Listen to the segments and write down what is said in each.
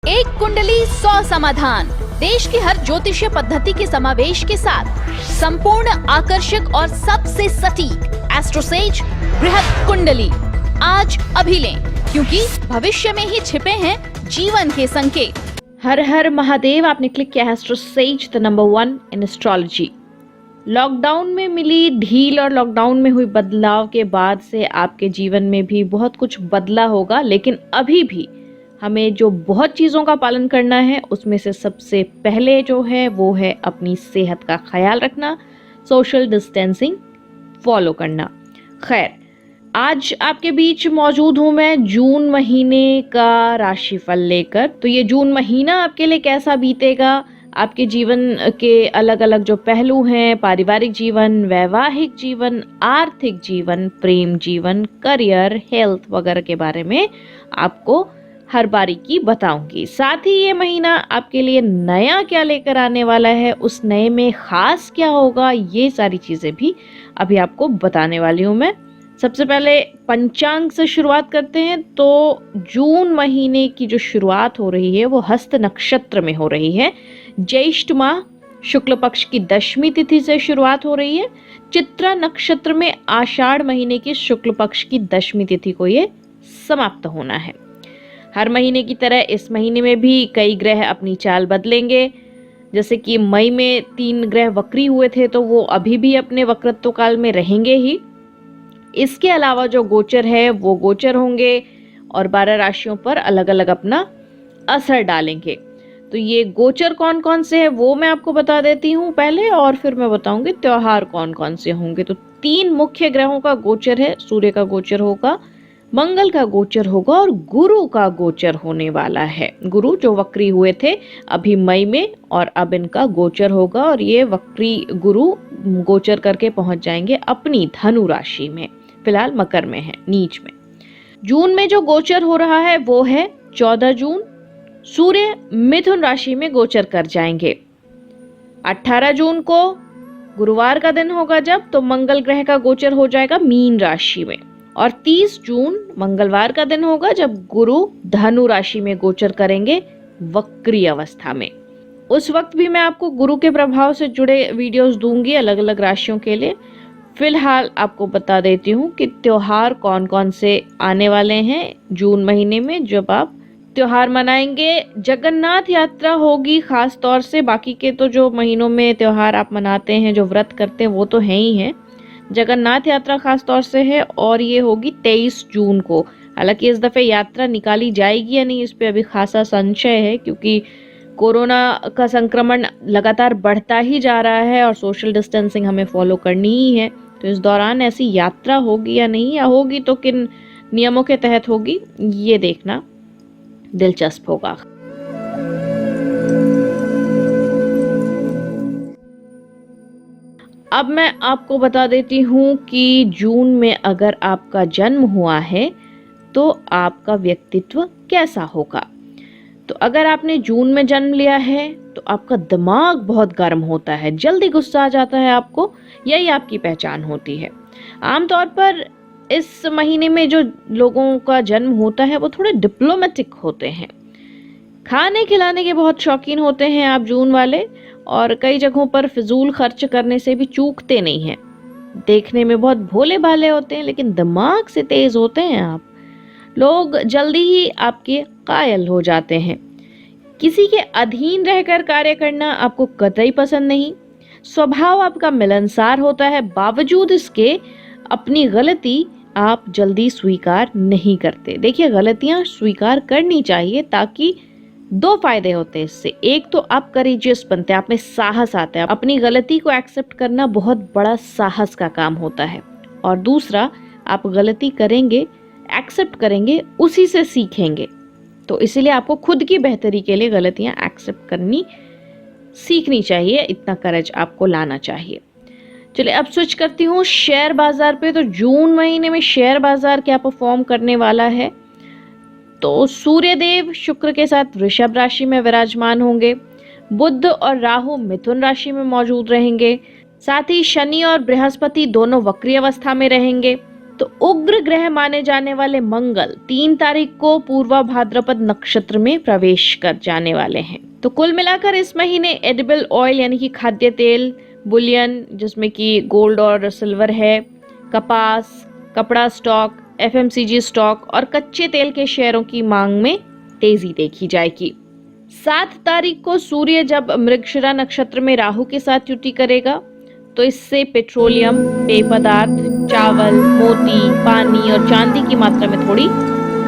एक कुंडली 100 समाधान, देश की हर ज्योतिषीय पद्धति के समावेश के साथ संपूर्ण, आकर्षक और सबसे सटीक एस्ट्रोसेज बृहद कुंडली आज अभी लें, क्योंकि भविष्य में ही छिपे हैं जीवन के संकेत। हर हर महादेव। आपने क्लिक किया AstroSage, the number 1 in astrology. Lockdown में मिली ढील और लॉकडाउन में हुई बदलाव के बाद से आपके जीवन में भी बहुत कुछ बदला होगा, लेकिन अभी भी हमें जो बहुत चीज़ों का पालन करना है उसमें से सबसे पहले जो है वो है अपनी सेहत का ख्याल रखना, सोशल डिस्टेंसिंग फॉलो करना। खैर, आज आपके बीच मौजूद हूँ मैं जून महीने का राशिफल लेकर। तो ये जून महीना आपके लिए कैसा बीतेगा, आपके जीवन के अलग अलग जो पहलू हैं, पारिवारिक जीवन, वैवाहिक जीवन, आर्थिक जीवन, प्रेम जीवन, करियर, हेल्थ वगैरह के बारे में आपको हर बारीकी बताऊंगी। साथ ही ये महीना आपके लिए नया क्या लेकर आने वाला है, उस नए में खास क्या होगा, ये सारी चीज़ें भी अभी आपको बताने वाली हूँ मैं। सबसे पहले पंचांग से शुरुआत करते हैं। तो जून महीने की जो शुरुआत हो रही है वो हस्त नक्षत्र में हो रही है। ज्येष्ठ माह शुक्ल पक्ष की 10वीं तिथि से शुरुआत हो रही है। चित्रा नक्षत्र में आषाढ़ महीने की शुक्ल पक्ष की 10वीं तिथि को ये समाप्त होना है। हर महीने की तरह इस महीने में भी कई ग्रह अपनी चाल बदलेंगे। जैसे कि मई में 3 ग्रह वक्री हुए थे, तो वो अभी भी अपने वक्रत्व काल में रहेंगे ही। इसके अलावा जो गोचर है वो गोचर होंगे और 12 राशियों पर अलग अलग अपना असर डालेंगे। तो ये गोचर कौन कौन से हैं वो मैं आपको बता देती हूँ पहले, और फिर मैं बताऊंगी त्योहार कौन कौन से होंगे। तो 3 मुख्य ग्रहों का गोचर है। सूर्य का गोचर होगा, मंगल का गोचर होगा और गुरु का गोचर होने वाला है। गुरु जो वक्री हुए थे अभी मई में, और अब इनका गोचर होगा और ये वक्री गुरु गोचर करके पहुंच जाएंगे अपनी धनु राशि में। फिलहाल मकर में है, नीच में। जून में जो गोचर हो रहा है वो है 14 जून। सूर्य मिथुन राशि में गोचर कर जाएंगे। 18 जून को गुरुवार का दिन होगा जब, तो मंगल ग्रह का गोचर हो जाएगा मीन राशि में। और 30 जून मंगलवार का दिन होगा जब गुरु धनु राशि में गोचर करेंगे वक्री अवस्था में। उस वक्त भी मैं आपको गुरु के प्रभाव से जुड़े वीडियोस दूंगी अलग अलग राशियों के लिए। फिलहाल आपको बता देती हूँ कि त्योहार कौन कौन से आने वाले हैं जून महीने में जब आप त्योहार मनाएंगे। जगन्नाथ यात्रा होगी खास तौर से, बाकी के तो जो महीनों में त्योहार आप मनाते हैं, जो व्रत करते हैं, वो तो है ही है। जगन्नाथ यात्रा खास तौर से है और ये होगी 23 जून को। हालांकि इस दफे यात्रा निकाली जाएगी या नहीं, इस पे अभी खासा संशय है, क्योंकि कोरोना का संक्रमण लगातार बढ़ता ही जा रहा है और सोशल डिस्टेंसिंग हमें फॉलो करनी ही है। तो इस दौरान ऐसी यात्रा होगी या नहीं, या होगी तो किन नियमों के तहत होगी, ये देखना दिलचस्प होगा। अब मैं आपको बता देती हूँ कि जून में अगर आपका जन्म हुआ है तो आपका व्यक्तित्व कैसा होगा। तो अगर आपने जून में जन्म लिया है तो आपका दिमाग बहुत गर्म होता है, जल्दी गुस्सा आ जाता है आपको, यही आपकी पहचान होती है। आमतौर पर इस महीने में जो लोगों का जन्म होता है वो थोड़े डिप्लोमेटिक होते हैं, खाने खिलाने के बहुत शौकीन होते हैं आप जून वाले, और कई जगहों पर फिजूल खर्च करने से भी चूकते नहीं हैं। देखने में बहुत भोले भाले होते हैं लेकिन दिमाग से तेज होते हैं आप। लोग जल्दी ही आपके कायल हो जाते हैं। किसी के अधीन रहकर कार्य करना आपको कतई पसंद नहीं। स्वभाव आपका मिलनसार होता है, बावजूद इसके अपनी गलती आप जल्दी स्वीकार नहीं करते। देखिए, गलतियां स्वीकार करनी चाहिए, ताकि 2 फायदे होते हैं इससे। एक तो आप करेजियस बनते हैं, आप में साहस आता है। अपनी गलती को एक्सेप्ट करना बहुत बड़ा साहस का काम होता है। और दूसरा, आप गलती करेंगे, एक्सेप्ट करेंगे, उसी से सीखेंगे। तो इसीलिए आपको खुद की बेहतरी के लिए गलतियां एक्सेप्ट करनी सीखनी चाहिए, इतना करेज आपको लाना चाहिए। चलिए अब स्विच करती हूँ शेयर बाजार पे। तो जून महीने में शेयर बाजार क्या परफॉर्म करने वाला है। तो सूर्य देव शुक्र के साथ वृषभ राशि में विराजमान होंगे। बुध और राहु मिथुन राशि में मौजूद रहेंगे। साथ ही शनि और बृहस्पति दोनों वक्री अवस्था में रहेंगे। तो उग्र ग्रह माने जाने वाले मंगल 3 तारीख को पूर्वा भाद्रपद नक्षत्र में प्रवेश कर जाने वाले हैं। तो कुल मिलाकर इस महीने एडिबल ऑयल यानी कि खाद्य तेल, बुलियन जिसमें कि गोल्ड और सिल्वर है, कपास, कपड़ा स्टॉक, एफएमसीजी स्टॉक और कच्चे तेल के शेयरों की मांग में तेजी देखी जाएगी। 7 तारीख को सूर्य जब मृगशिरा नक्षत्र में राहु के साथ युति करेगा तो इससे पेट्रोलियम, पेय पदार्थ, चावल, मोती, पानी और चांदी की मात्रा में थोड़ी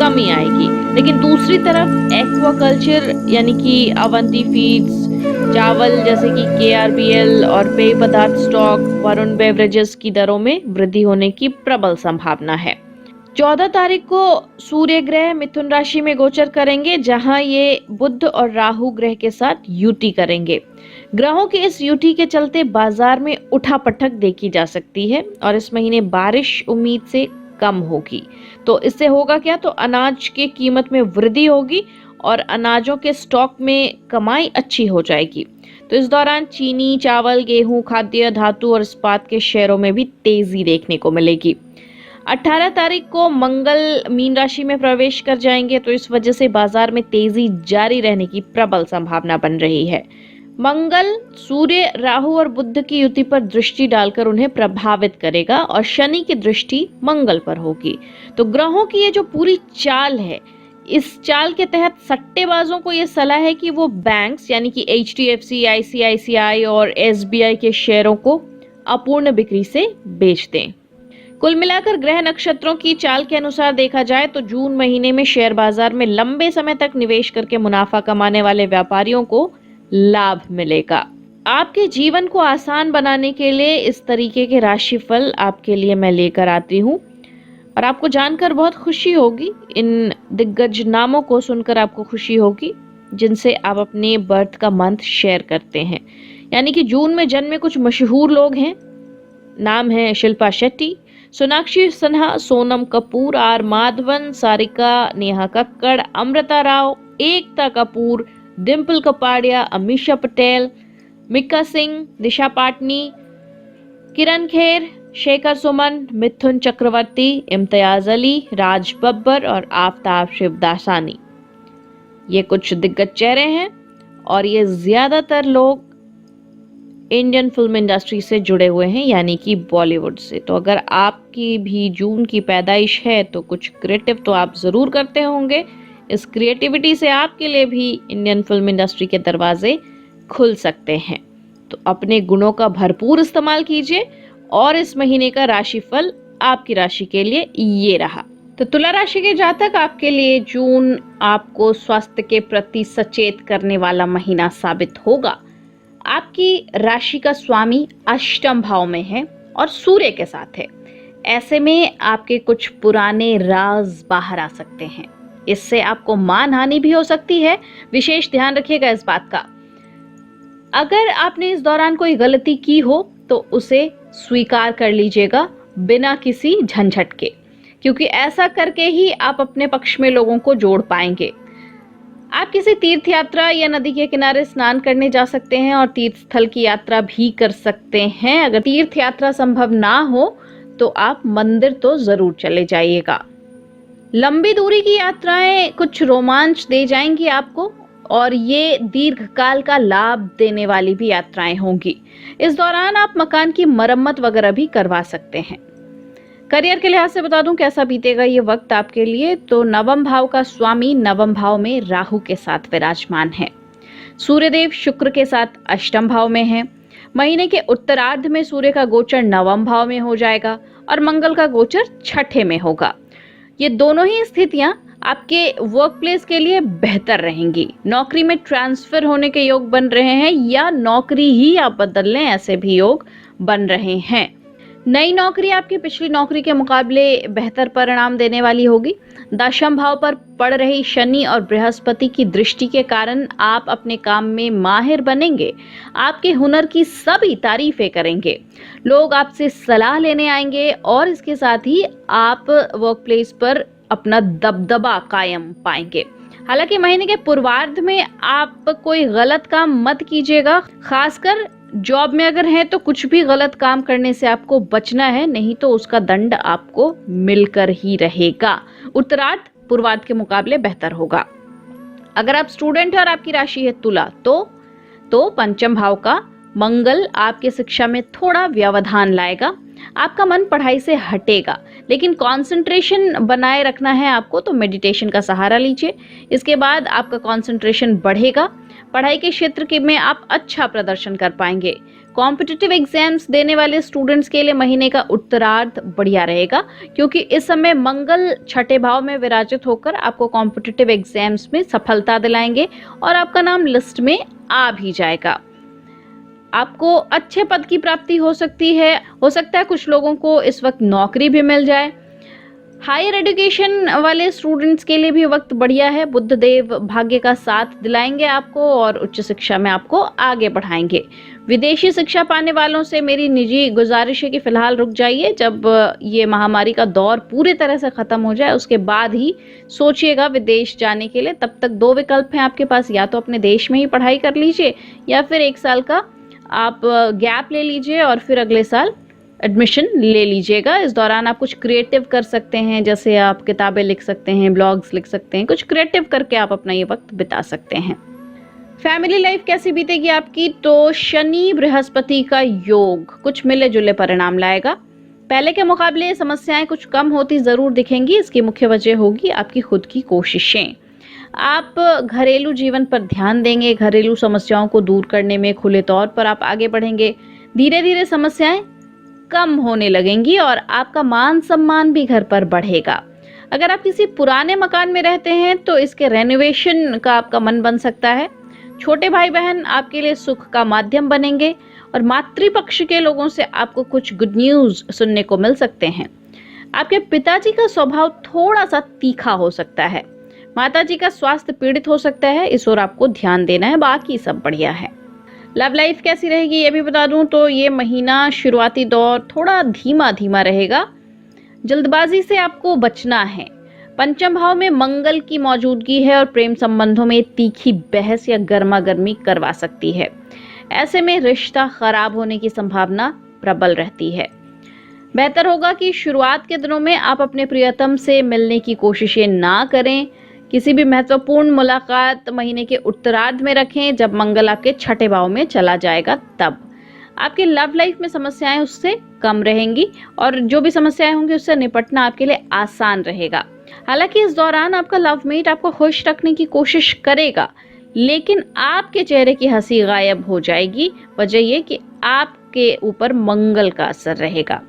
कमी आएगी। लेकिन दूसरी तरफ एक्वाकल्चर यानी कि अवंती फीड्स, चावल जैसे कि केआरबीएल और पेय पदार्थ स्टॉक, वरुण बेवरेजेस की दरों में वृद्धि होने की प्रबल संभावना है। 14 तारीख को सूर्य ग्रह मिथुन राशि में गोचर करेंगे, जहां ये बुध और राहु ग्रह के साथ युति करेंगे। ग्रहों की इस युति के चलते बाजार में उठापटक देखी जा सकती है और इस महीने बारिश उम्मीद से कम होगी। तो इससे होगा क्या, तो अनाज की कीमत में वृद्धि होगी और अनाजों के स्टॉक में कमाई अच्छी हो जाएगी। तो इस दौरान चीनी, चावल, गेहूं, खाद्य, धातु और इस्पात के शेयरों में भी तेजी देखने को मिलेगी। 18 तारीख को मंगल मीन राशि में प्रवेश कर जाएंगे, तो इस वजह से बाजार में तेजी जारी रहने की प्रबल संभावना बन रही है। मंगल सूर्य, राहु और बुध की युति पर दृष्टि डालकर उन्हें प्रभावित करेगा और शनि की दृष्टि मंगल पर होगी। तो ग्रहों की ये जो पूरी चाल है, इस चाल के तहत सट्टेबाजों को ये सलाह है कि वो बैंक्स यानी कि HDFC, ICICI और SBI के शेयरों को अपूर्ण बिक्री से बेच दें। कुल मिलाकर ग्रह नक्षत्रों की चाल के अनुसार देखा जाए तो जून महीने में शेयर बाजार में लंबे समय तक निवेश करके मुनाफा कमाने वाले व्यापारियों को लाभ मिलेगा। आपके जीवन को आसान बनाने के लिए इस तरीके के राशिफल आपके लिए मैं लेकर आती हूँ और आपको जानकर बहुत खुशी होगी। इन दिग्गज नामों को सुनकर आपको खुशी होगी जिनसे आप अपने बर्थ का मंथ शेयर करते हैं। यानी कि जून में जन्मे कुछ मशहूर लोग हैं। नाम है शिल्पा शेट्टी, सोनाक्षी सिन्हा, सोनम कपूर, आर माधवन, सारिका, नेहा कक्कड़, अमृता राव, एकता कपूर, डिम्पल कपाड़िया, अमीषा पटेल, मिक्का सिंह, दिशा पाटनी, किरण खेर, शेखर सुमन, मिथुन चक्रवर्ती, इम्तियाज अली, राज बब्बर और आफ्ताब शिवदासानी। ये कुछ दिग्गज चेहरे हैं और ये ज्यादातर लोग इंडियन फिल्म इंडस्ट्री से जुड़े हुए हैं, यानी कि बॉलीवुड से। तो अगर आपकी भी जून की पैदाइश है तो कुछ क्रिएटिव तो आप जरूर करते होंगे। इस क्रिएटिविटी से आपके लिए भी इंडियन फिल्म इंडस्ट्री के दरवाजे खुल सकते हैं। तो अपने गुणों का भरपूर इस्तेमाल कीजिए। और इस महीने का राशिफल आपकी राशि के लिए ये रहा। तो तुला राशि के जातक, आपके लिए जून आपको स्वास्थ्य के प्रति सचेत करने वाला महीना साबित होगा। आपकी राशि का स्वामी अष्टम भाव में है और सूर्य के साथ है। ऐसे में आपके कुछ पुराने राज बाहर आ सकते हैं। इससे आपको मान हानि भी हो सकती है, विशेष ध्यान रखिएगा इस बात का। अगर आपने इस दौरान कोई गलती की हो तो उसे स्वीकार कर लीजिएगा बिना किसी झंझट के, क्योंकि ऐसा करके ही आप अपने पक्ष में लोगों को जोड़ पाएंगे। आप किसी तीर्थ यात्रा या नदी के किनारे स्नान करने जा सकते हैं और तीर्थ स्थल की यात्रा भी कर सकते हैं। अगर तीर्थ यात्रा संभव ना हो तो आप मंदिर तो जरूर चले जाइएगा। लंबी दूरी की यात्राएं कुछ रोमांच दे जाएंगी आपको और ये दीर्घकाल का लाभ देने वाली भी यात्राएं होंगी। इस दौरान आप मकान की मरम्मत वगैरह भी करवा सकते हैं। करियर के लिहाज से बता दूं कैसा बीतेगा ये वक्त आपके लिए। तो नवम भाव का स्वामी नवम भाव में राहु के साथ विराजमान है। सूर्यदेव शुक्र के साथ अष्टम भाव में है। महीने के उत्तरार्ध में सूर्य का गोचर नवम भाव में हो जाएगा और मंगल का गोचर छठे में होगा। ये दोनों ही स्थितियां आपके वर्क प्लेस के लिए बेहतर रहेंगी। नौकरी में ट्रांसफर होने के योग बन रहे हैं या नौकरी ही आप बदल लें, ऐसे भी योग बन रहे हैं। नई नौकरी आपकी पिछली नौकरी के मुकाबले बेहतर परिणाम देने वाली होगी। दशम भाव पर पड़ रही शनि और बृहस्पति की दृष्टि के कारण आप अपने काम में माहिर बनेंगे। आपके हुनर की सभी तारीफें करेंगे। लोग आपसे सलाह लेने आएंगे और इसके साथ ही आप वर्क प्लेस पर अपना दबदबा कायम पाएंगे। हालांकि महीने के पूर्वार्ध में आप कोई गलत काम मत कीजिएगा, खासकर जॉब में अगर हैं तो कुछ भी गलत काम करने से आपको बचना है, नहीं तो उसका दंड आपको मिलकर ही रहेगा। उत्तरार्ध पूर्वार्ध के मुकाबले बेहतर होगा। अगर आप स्टूडेंट हैं और आपकी राशि है तुला, तो पंचम भाव का मंगल आपके शिक्षा में थोड़ा व्यवधान लाएगा। आपका मन पढ़ाई से हटेगा, लेकिन कंसंट्रेशन बनाए रखना है आपको, तो मेडिटेशन का सहारा लीजिए। इसके बाद आपका कंसंट्रेशन बढ़ेगा। पढ़ाई के क्षेत्र के में आप अच्छा प्रदर्शन कर पाएंगे। कॉम्पिटिटिव एग्जाम्स देने वाले स्टूडेंट्स के लिए महीने का उत्तरार्ध बढ़िया रहेगा, क्योंकि इस समय मंगल छठे भाव में विराजित होकर आपको कॉम्पिटिटिव एग्जाम्स में सफलता दिलाएंगे और आपका नाम लिस्ट में आ भी जाएगा। आपको अच्छे पद की प्राप्ति हो सकती है। हो सकता है कुछ लोगों को इस वक्त नौकरी भी मिल जाए। हायर एजुकेशन वाले स्टूडेंट्स के लिए भी वक्त बढ़िया है। बुध देव भाग्य का साथ दिलाएंगे आपको और उच्च शिक्षा में आपको आगे बढ़ाएंगे। विदेशी शिक्षा पाने वालों से मेरी निजी गुजारिश है कि फिलहाल रुक जाइए। जब ये महामारी का दौर पूरी तरह से खत्म हो जाए उसके बाद ही सोचिएगा विदेश जाने के लिए। तब तक दो विकल्प हैं आपके पास, या तो अपने देश में ही पढ़ाई कर लीजिए या फिर 1 साल का आप गैप ले लीजिए और फिर अगले साल एडमिशन ले लीजिएगा। इस दौरान आप कुछ क्रिएटिव कर सकते हैं, जैसे आप किताबें लिख सकते हैं, ब्लॉग्स लिख सकते हैं, कुछ क्रिएटिव करके आप अपना ये वक्त बिता सकते हैं। फैमिली लाइफ कैसी बीतेगी आपकी? तो शनि बृहस्पति का योग कुछ मिले जुले परिणाम लाएगा। पहले के मुकाबले समस्याएं कुछ कम होती जरूर दिखेंगी। इसकी मुख्य वजह होगी आपकी खुद की कोशिशें। आप घरेलू जीवन पर ध्यान देंगे, घरेलू समस्याओं को दूर करने में खुले तौर पर आप आगे बढ़ेंगे। धीरे धीरे समस्याएं कम होने लगेंगी और आपका मान सम्मान भी घर पर बढ़ेगा। अगर आप किसी पुराने मकान में रहते हैं तो इसके रेनोवेशन का आपका मन बन सकता है। छोटे भाई बहन आपके लिए सुख का माध्यम बनेंगे और मातृपक्ष के लोगों से आपको कुछ गुड न्यूज सुनने को मिल सकते हैं। आपके पिताजी का स्वभाव थोड़ा सा तीखा हो सकता है। माताजी का स्वास्थ्य पीड़ित हो सकता है, इस ओर आपको ध्यान देना है। बाकी सब बढ़िया है। लव लाइफ कैसी रहेगी ये भी बता दूं तो ये महीना शुरुआती दौर थोड़ा धीमा धीमा रहेगा। जल्दबाजी से आपको बचना है। पंचम भाव में मंगल की मौजूदगी है और प्रेम संबंधों में तीखी बहस या गर्मा गर्मी करवा सकती है। ऐसे में रिश्ता खराब होने की संभावना प्रबल रहती है। बेहतर होगा कि शुरुआत के दिनों में आप अपने प्रियतम से मिलने की कोशिशें ना करें। किसी भी महत्वपूर्ण मुलाकात महीने के उत्तरार्ध में रखें, जब मंगल आपके छठे भाव में चला जाएगा तब। आपके लव लाइफ में समस्याएं उससे कम रहेंगी और जो भी समस्याएं होंगी उससे निपटना आपके लिए आसान रहेगा। हालांकि इस दौरान आपका लवमेट आपको खुश रखने की कोशिश करेगा, लेकिन आपके चेहरे की हंसी गायब हो जाएगी। वजह ये कि आपके ऊपर मंगल का असर रहेगा।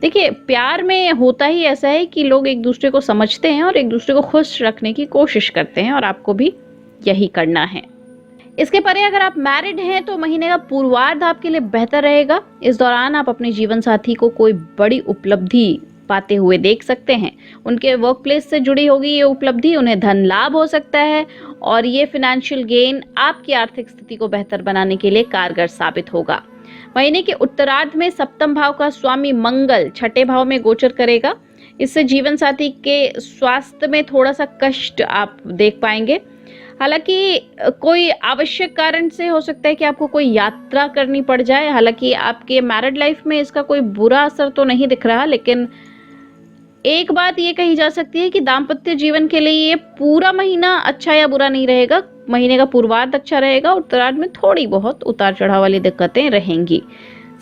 देखिए, प्यार में होता ही ऐसा है कि लोग एक दूसरे को समझते हैं और एक दूसरे को खुश रखने की कोशिश करते हैं और आपको भी यही करना है। इसके परे अगर आप मैरिड हैं तो महीने का पूर्वार्ध आपके लिए बेहतर रहेगा। इस दौरान आप अपने जीवन साथी को कोई बड़ी उपलब्धि पाते हुए देख सकते हैं। उनके वर्क प्लेस से जुड़ी होगी ये उपलब्धि, उन्हें धन लाभ हो सकता है और ये फाइनेंशियल गेन आपकी आर्थिक स्थिति को बेहतर बनाने के लिए कारगर साबित होगा। महीने के उत्तरार्ध में सप्तम भाव का स्वामी मंगल छठे भाव में गोचर करेगा। इससे जीवन साथी के स्वास्थ्य में थोड़ा सा कष्ट आप देख पाएंगे। हालांकि कोई आवश्यक कारण से हो सकता है कि आपको कोई यात्रा करनी पड़ जाए। हालांकि आपके मैरिड लाइफ में इसका कोई बुरा असर तो नहीं दिख रहा, लेकिन एक बात ये कही जा सकती है कि दाम्पत्य जीवन के लिए ये पूरा महीना अच्छा या बुरा नहीं रहेगा। महीने का पूर्वार्ध अच्छा रहेगा, उत्तरार्ध में थोड़ी बहुत उतार चढ़ाव वाली दिक्कतें रहेंगी।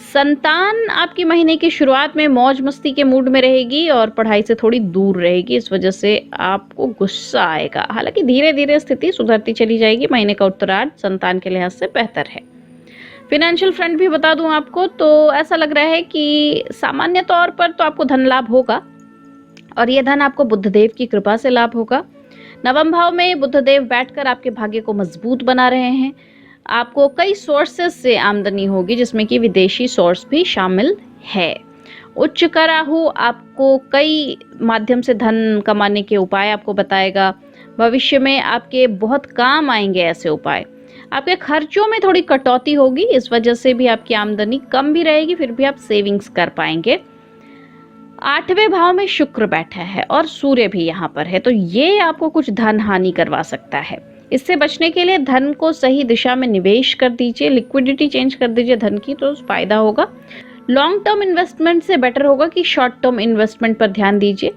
संतान आपकी महीने की शुरुआत में मौज मस्ती के मूड में रहेगी और पढ़ाई से थोड़ी दूर रहेगी। इस वजह से आपको गुस्सा आएगा। हालांकि धीरे धीरे स्थिति सुधरती चली जाएगी। महीने का उत्तरार्ध संतान के लिहाज से बेहतर है। फाइनेंशियल फ्रंट भी बता दूं आपको तो ऐसा लग रहा है कि सामान्य तौर पर तो आपको धन लाभ होगा और ये धन आपको बुधदेव की कृपा से लाभ होगा। नवम भाव में बुधदेव बैठकर आपके भाग्य को मजबूत बना रहे हैं। आपको कई सोर्सेस से आमदनी होगी, जिसमें कि विदेशी सोर्स भी शामिल है। उच्च का राहु आपको कई माध्यम से धन कमाने के उपाय आपको बताएगा। भविष्य में आपके बहुत काम आएंगे ऐसे उपाय। आपके खर्चों में थोड़ी कटौती होगी, इस वजह से भी आपकी आमदनी कम भी रहेगी, फिर भी आप सेविंग्स कर पाएंगे। 8वें भाव में शुक्र बैठा है और सूर्य भी यहाँ पर है, तो ये आपको कुछ धन हानि करवा सकता है। इससे बचने के लिए धन को सही दिशा में निवेश कर दीजिए, लिक्विडिटी चेंज कर दीजिए धन की, तो फायदा होगा। लॉन्ग टर्म इन्वेस्टमेंट से बेटर होगा कि शॉर्ट टर्म इन्वेस्टमेंट पर ध्यान दीजिए।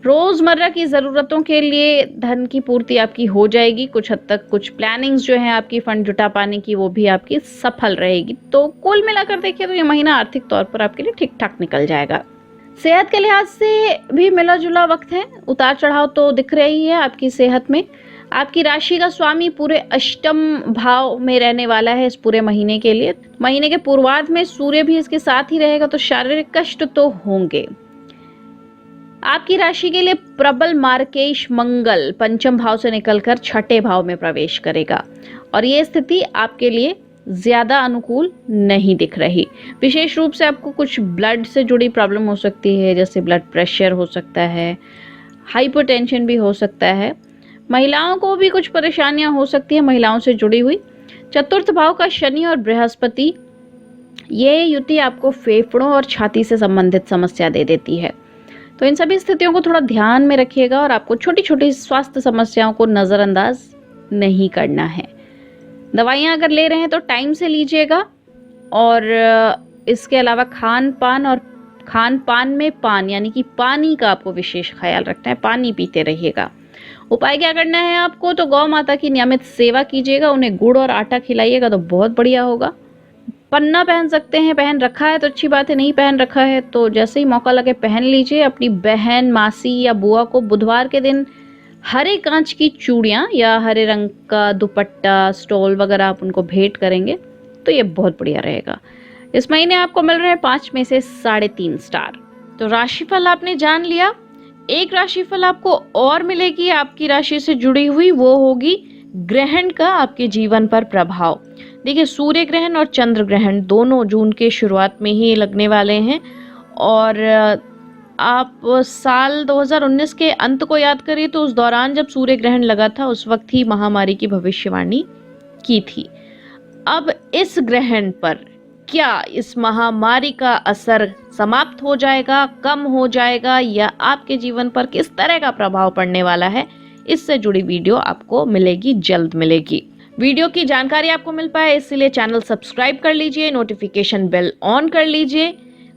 रोजमर्रा की ज़रूरतों के लिए धन की पूर्ति आपकी हो जाएगी। कुछ हद तक कुछ प्लानिंग्स जो है आपकी फंड जुटा पाने की, वो भी आपकी सफल रहेगी। तो कुल मिलाकर देखिए तो ये महीना आर्थिक तौर पर आपके लिए ठीक ठाक निकल जाएगा। सेहत के लिहाज से भी मिला जुला वक्त है, उतार चढ़ाव तो दिख रही है आपकी सेहत में। आपकी राशि का स्वामी पूरे अष्टम भाव में रहने वाला है इस पूरे महीने के लिए। महीने के पूर्वार्ध में सूर्य भी इसके साथ ही रहेगा, तो शारीरिक कष्ट तो होंगे। आपकी राशि के लिए प्रबल मार्केश मंगल पंचम भाव से निकलकर छठे भाव में प्रवेश करेगा और ये स्थिति आपके लिए ज्यादा अनुकूल नहीं दिख रही। विशेष रूप से आपको कुछ ब्लड से जुड़ी प्रॉब्लम हो सकती है, जैसे ब्लड प्रेशर हो सकता है, हाइपरटेंशन भी हो सकता है। महिलाओं को भी कुछ परेशानियां हो सकती है महिलाओं से जुड़ी हुई। चतुर्थ भाव का शनि और बृहस्पति, ये युति आपको फेफड़ों और छाती से संबंधित समस्या दे देती है, तो इन सभी स्थितियों को थोड़ा ध्यान में रखिएगा और आपको छोटी छोटी स्वास्थ्य समस्याओं को नज़रअंदाज नहीं करना है। दवाइयाँ अगर ले रहे हैं तो टाइम से लीजिएगा और इसके अलावा खान पान में पान यानी कि पानी का आपको विशेष ख्याल रखना है, पानी पीते रहिएगा। उपाय क्या करना है आपको, तो गौ माता की नियमित सेवा कीजिएगा, उन्हें गुड़ और आटा खिलाइएगा तो बहुत बढ़िया होगा। पन्ना पहन सकते हैं, पहन रखा है तो अच्छी बात है, नहीं पहन रखा है तो जैसे ही मौका लगे पहन लीजिए। अपनी बहन, मासी या बुआ को बुधवार के दिन हरे कांच की चूड़ियाँ या हरे रंग का दुपट्टा, स्टोल वगैरह आप उनको भेंट करेंगे तो ये बहुत बढ़िया रहेगा। इस महीने आपको मिल रहे हैं 5 में से 3.5 स्टार। तो राशिफल आपने जान लिया। एक राशिफल आपको और मिलेगी आपकी राशि से जुड़ी हुई, वो होगी ग्रहण का आपके जीवन पर प्रभाव। देखिए, सूर्य ग्रहण और चंद्र ग्रहण दोनों जून के शुरुआत में ही लगने वाले हैं और आप साल 2019 के अंत को याद करिए तो उस दौरान जब सूर्य ग्रहण लगा था उस वक्त ही महामारी की भविष्यवाणी की थी। अब इस ग्रहण पर क्या इस महामारी का असर समाप्त हो जाएगा, कम हो जाएगा या आपके जीवन पर किस तरह का प्रभाव पड़ने वाला है, इससे जुड़ी वीडियो आपको मिलेगी, जल्द मिलेगी। वीडियो की जानकारी आपको मिल पाए इसलिए चैनल सब्सक्राइब कर लीजिए, नोटिफिकेशन बेल ऑन कर लीजिए।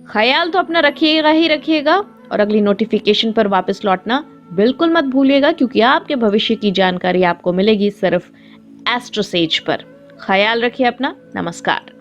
ख्याल तो अपना रखिएगा ही रखिएगा और अगली नोटिफिकेशन पर वापस लौटना बिल्कुल मत भूलिएगा, क्योंकि आपके भविष्य की जानकारी आपको मिलेगी सिर्फ एस्ट्रोसेज पर। ख्याल रखिए अपना। नमस्कार।